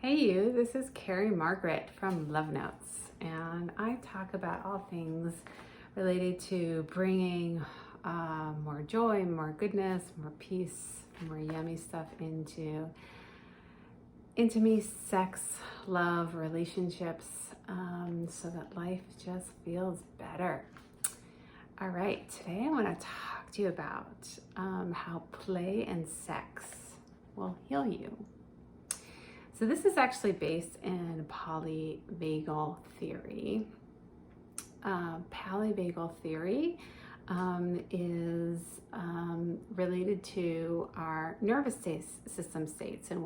Hey you, this is Carrie Margaret from Love Notes, and I talk about all things related to bringing more joy, more goodness, more peace, more yummy stuff into intimacy, sex, love, relationships, so that life just feels better. All right, today I want to talk to you about how play and sex will heal you. So this is actually based in Polyvagal Theory. Polyvagal Theory is related to our nervous system states and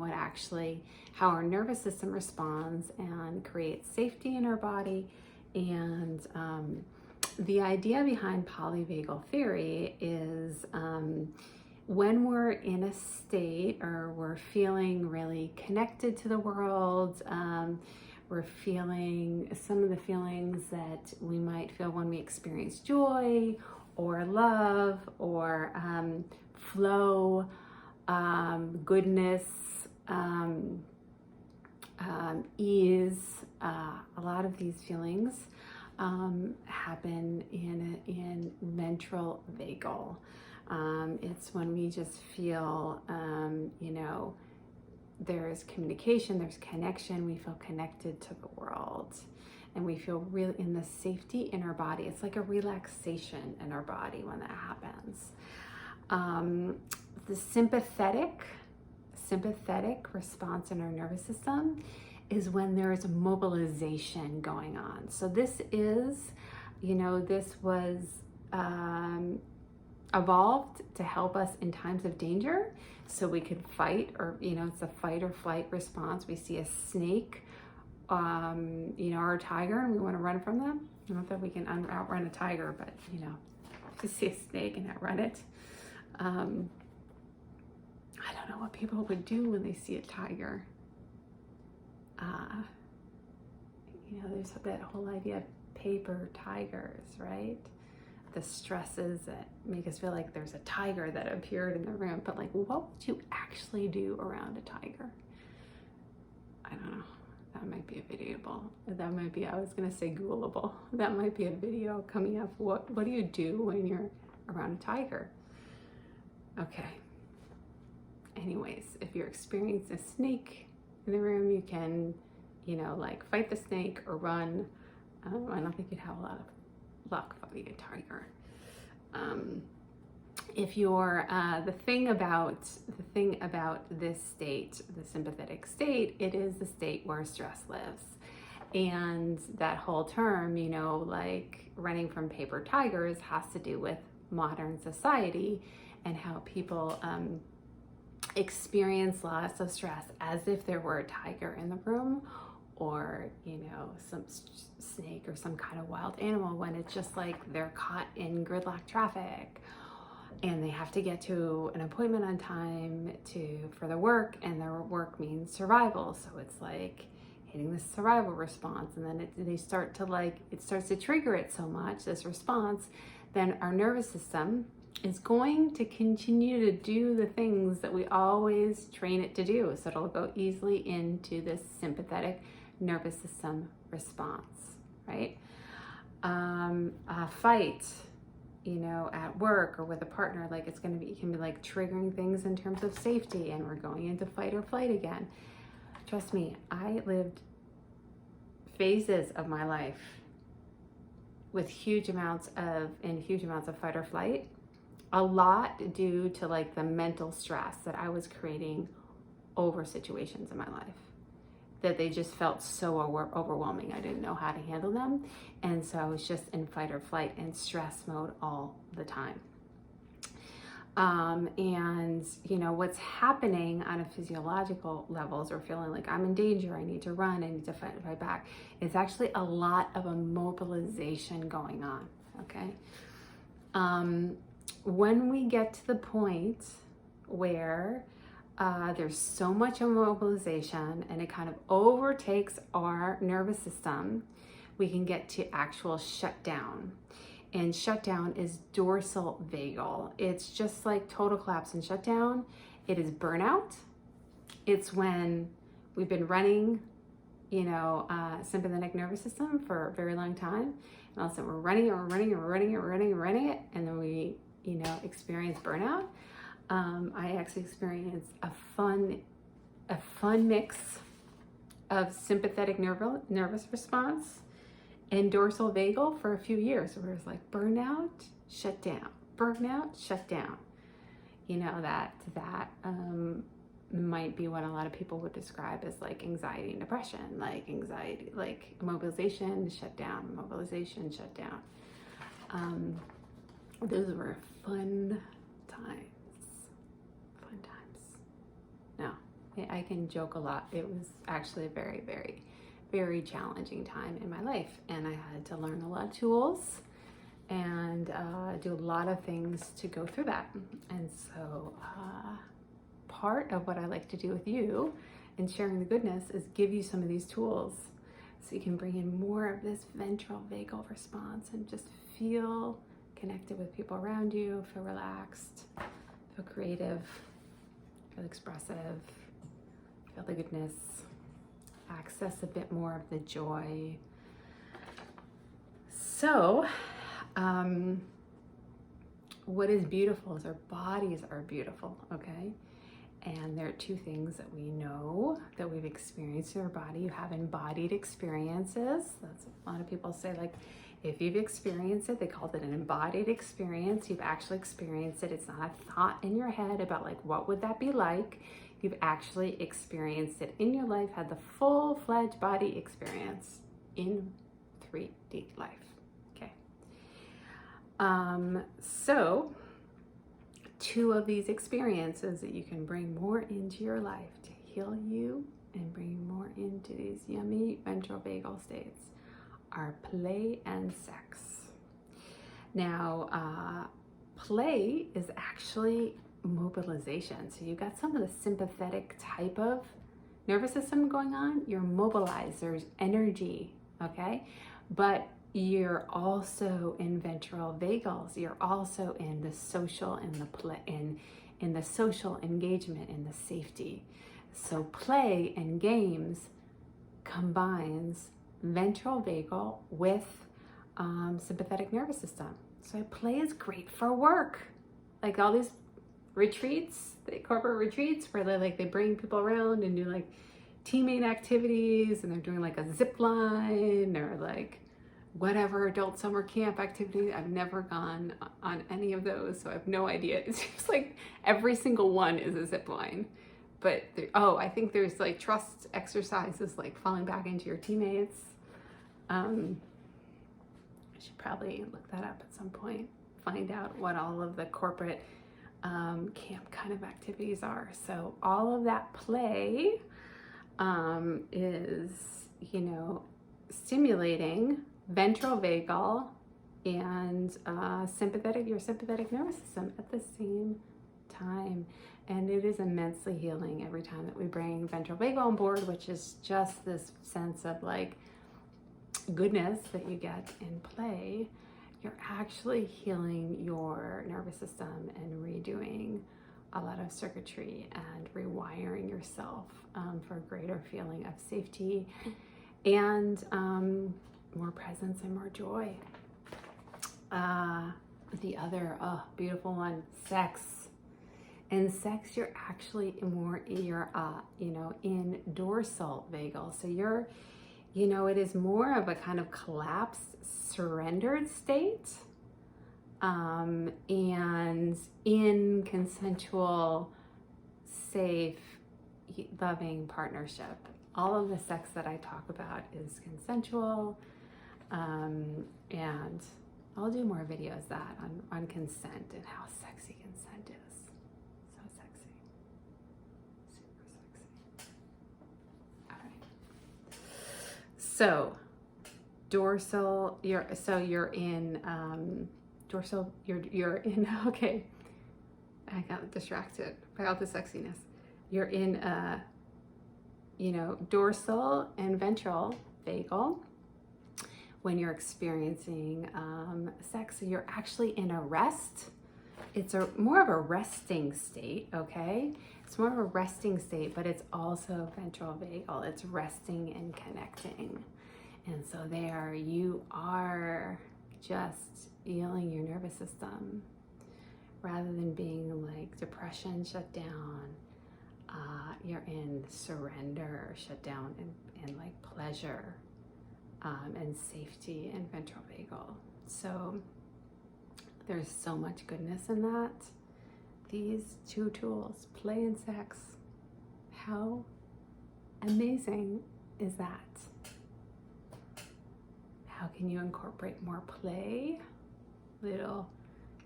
how our nervous system responds and creates safety in our body. And the idea behind Polyvagal Theory is when we're in a state or we're feeling really connected to the world, we're feeling some of the feelings that we might feel when we experience joy or love or flow, goodness, ease. A lot of these feelings happen in ventral vagal. It's when we just feel, there's communication, there's connection, we feel connected to the world, and we feel really in the safety in our body. It's like a relaxation in our body when that happens. The sympathetic response in our nervous system is when there's mobilization going on. So this was evolved to help us in times of danger, so we could fight, or it's a fight or flight response. We see a snake, or a tiger, and we want to run from them. Not that we can outrun a tiger, but if you see a snake and outrun it. I don't know what people would do when they see a tiger. There's that whole idea of paper tigers, right? The stresses that make us feel like there's a tiger that appeared in the room, but like, what would you actually do around a tiger? I don't know. That might be a videoable. That might be, I was gonna say Googleable. That might be a video coming up. What do you do when you're around a tiger? Okay. Anyways, if you're experiencing a snake in the room, you can, fight the snake or run. I don't think you'd have a lot of luck fighting a tiger. If you're the thing about this state, the sympathetic state, it is the state where stress lives. And that whole term, like running from paper tigers, has to do with modern society and how people experience lots of stress as if there were a tiger in the room, or some snake or some kind of wild animal, when it's just like they're caught in gridlock traffic and they have to get to an appointment on time for their work, and their work means survival. So it's like hitting this survival response, and then it starts to trigger it so much, this response, then our nervous system is going to continue to do the things that we always train it to do. So it'll go easily into this sympathetic nervous system response, right? A fight, at work or with a partner, like it can be like triggering things in terms of safety, and we're going into fight or flight again. Trust me, I lived phases of my life with huge amounts of fight or flight, a lot due to like the mental stress that I was creating over situations in my life, that they just felt so overwhelming. I didn't know how to handle them. And so I was just in fight or flight and stress mode all the time. And what's happening on a physiological levels, or feeling like I'm in danger, I need to run, I need to fight back. It's actually a lot of immobilization going on, okay? When we get to the point where there's so much immobilization and it kind of overtakes our nervous system, we can get to actual shutdown. And shutdown is dorsal vagal. It's just like total collapse and shutdown. It is burnout. It's when we've been running, sympathetic nervous system for a very long time. And all of a sudden we're running it. And then we, experience burnout. I actually experienced a fun mix of sympathetic nervous response and dorsal vagal for a few years, where it was like burnout, shut down, burnout, shut down. That might be what a lot of people would describe as like anxiety and depression, like mobilization, shut down, mobilization, shut down. Those were fun times. No, I can joke a lot. It was actually a very, very, very challenging time in my life, and I had to learn a lot of tools and do a lot of things to go through that. And so part of what I like to do with you in sharing the goodness is give you some of these tools so you can bring in more of this ventral vagal response and just feel connected with people around you, feel relaxed, feel creative, feel expressive, feel the goodness, access a bit more of the joy. So, what is beautiful is our bodies are beautiful, okay? And there are two things that we know that we've experienced in our body. You have embodied experiences. That's a lot of people say, like, if you've experienced it, they called it an embodied experience. You've actually experienced it. It's not a thought in your head about like, what would that be like? You've actually experienced it in your life, had the full-fledged body experience in 3D life. Okay. So two of these experiences that you can bring more into your life to heal you and bring more into these yummy ventral vagal states are play and sex. Now, play is actually mobilization. So you've got some of the sympathetic type of nervous system going on. You're mobilized, there's energy, okay? But you're also in ventral vagals. You're also in the social and the play, in the social engagement, in the safety. So play and games combines ventral vagal with sympathetic nervous system. So play is great for work. Like all these retreats, the corporate retreats where they bring people around and do like teaming activities, and they're doing like a zip line or like whatever adult summer camp activity. I've never gone on any of those, so I have no idea. It seems like every single one is a zip line. But I think there's like trust exercises, like falling back into your teammates. I should probably look that up at some point, find out what all of the corporate camp kind of activities are. So all of that play is, stimulating ventral vagal and your sympathetic nervous system at the same time. And it is immensely healing every time that we bring ventral vagal on board, which is just this sense of like goodness that you get in play. You're actually healing your nervous system and redoing a lot of circuitry and rewiring yourself for a greater feeling of safety and more presence and more joy. The other beautiful one, sex. In sex, you're actually in dorsal vagal. So it is more of a kind of collapsed, surrendered state, and in consensual, safe, loving partnership. All of the sex that I talk about is consensual, and I'll do more videos on consent and how sexy consent is. So sexy. Super sexy. All right. So dorsal, you're in dorsal, you're in, okay. I got distracted by all the sexiness. You're in dorsal and ventral vagal when you're experiencing sex. So you're actually in a rest. It's more of a resting state, okay? It's more of a resting state, but it's also ventral vagal. It's resting and connecting. And so there you are just healing your nervous system rather than being like depression, shut down. You're in surrender, shut down, and like pleasure and safety and ventral vagal. So there's so much goodness in that. These two tools, play and sex, how amazing is that? How can you incorporate more play? Little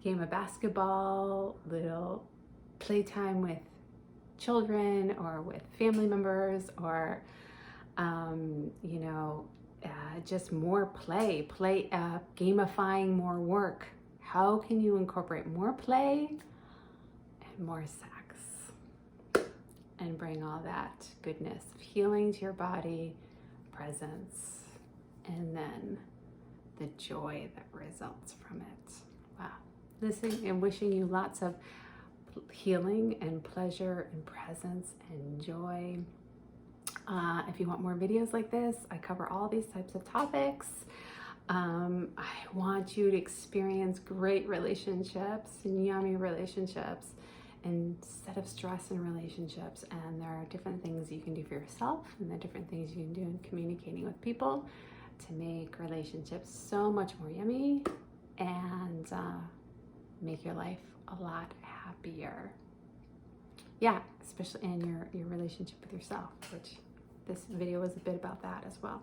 game of basketball, little playtime with children or with family members, or just more play, gamifying more work. How can you incorporate more play and more sex and bring all that goodness of healing to your body, presence, and then the joy that results from it? Wow. Listening and wishing you lots of healing and pleasure and presence and joy. If you want more videos like this, I cover all these types of topics. I want you to experience great relationships and yummy relationships instead of stress in relationships. And there are different things you can do for yourself, and there are different things you can do in communicating with people to make relationships so much more yummy and make your life a lot happier. Yeah, especially in your relationship with yourself, which this video was a bit about that as well.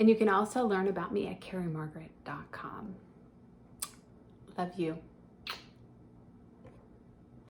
And you can also learn about me at carriemargaret.com. Love you.